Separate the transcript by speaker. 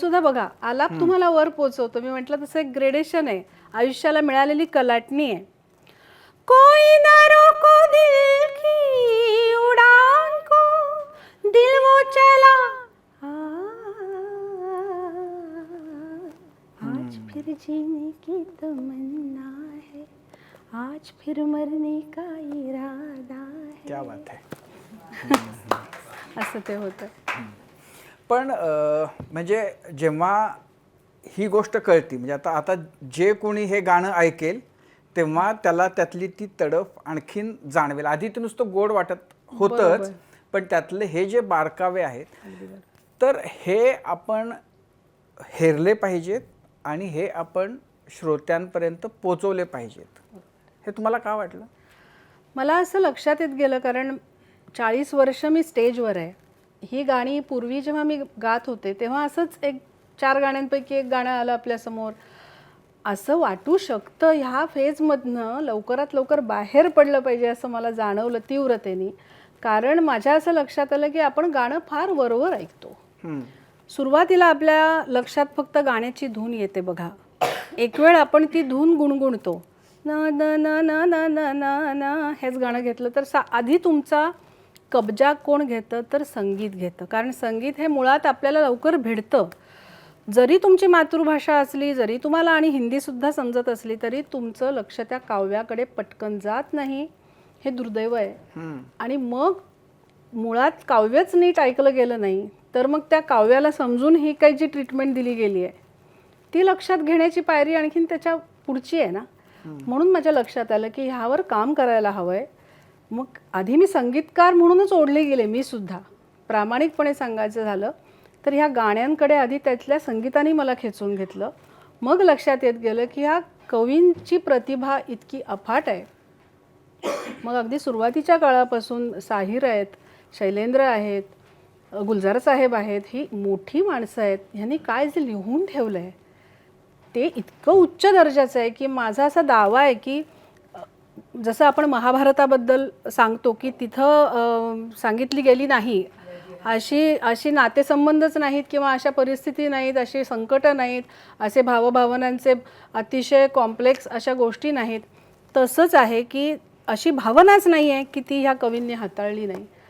Speaker 1: सुद्धा बघा आलाप तुम्हाला वर पोचवतो. मी म्हटलं तसं एक ग्रेडेशन आहे, आयुष्याला मिळालेली कलाटणी आहे. कोई ना रोको दिल की उड़ान को, दिल वो चला आज फिर जीने की तमन्ना है, आज फिर मरने का इरादा है.
Speaker 2: क्या बात आहे.
Speaker 1: असं ते होतं.
Speaker 2: पण म्हणजे जेव्हा ही गोष्ट कळती, म्हणजे आता जे कोणी हे गाणं ऐकेल तेव्हा त्याला त्यातली ती तडफ आणखीन जाणवेल. आधी ते नुसतं गोड वाटत होतंच, पण त्यातले हे जे बारकावे आहेत तर हे आपण हेरले पाहिजेत आणि हे आपण श्रोत्यांपर्यंत पोचवले पाहिजेत. हे तुम्हाला का वाटलं?
Speaker 1: मला असं लक्षात येत गेलं, कारण 40 वर्ष मी स्टेजवर आहे. ही गाणी पूर्वी जेव्हा मी गात होते तेव्हा असंच एक 4 गाण्यांपैकी एक गाणं आलं आपल्यासमोर. असं वाटू शकतं ह्या फेजमधनं लवकरात लवकर बाहेर पडलं पाहिजे असं मला जाणवलं तीव्रतेने. कारण माझ्या असं लक्षात आलं की आपण गाणं फार वरवर ऐकतो. सुरुवातीला आपल्या लक्षात फक्त गाण्याची धून येते बघा. एक वेळ आपण ती धून गुणगुणतो, ना ना ना ना ना ना ना ना हेच गाणं घेतलं तर आधी तुमचा कब्जा कोण घेतं तर संगीत घेतं. कारण संगीत हे मुळात आपल्याला लवकर भिडतं. जरी तुमची मातृभाषा असली, जरी तुम्हाला आणि हिंदीसुद्धा समजत असली, तरी तुमचं लक्ष त्या काव्याकडे पटकन जात नाही. हे दुर्दैव आहे. आणि मग मुळात काव्यच नीट ऐकलं गेलं नाही तर मग त्या काव्याला समजून ही काही जी ट्रीटमेंट दिली गेली आहे ती लक्षात घेण्याची पायरी आणखीन त्याच्या पुढची आहे ना. म्हणून माझ्या लक्षात आलं की ह्यावर काम करायला हवं आहे. मग आधी मी संगीतकार म्हणूनच ओढले गेले. मी सुद्धा प्रामाणिकपणे सांगायचं झालं तर ह्या गाण्यांकडे आधी त्यातल्या संगीताने मला खेचून घेतलं. मग लक्षात येत गेलं की ह्या कवींची प्रतिभा इतकी अफाट आहे. मग अगदी सुरुवातीच्या काळापासून साहिर आहेत, शैलेंद्र आहेत, गुलजार साहेब आहेत, ही मोठी माणसं आहेत. ह्यांनी काय जे लिहून ठेवलं आहे ते इतकं उच्च दर्जाचं आहे की माझा असा दावा आहे की जसं आपण महाभारताबद्दल सांगतो की तिथं सांगितली गेली नाही अशी नातेसंबंधच नाहीत किंवा अशा परिस्थिती नाहीत, अशी संकटं नाहीत, असे भावभावनांचे अतिशय कॉम्प्लेक्स अशा गोष्टी नाहीत. तसंच आहे की अशी भावनाच नाही आहे की ती ह्या कवींनी हाताळली नाही.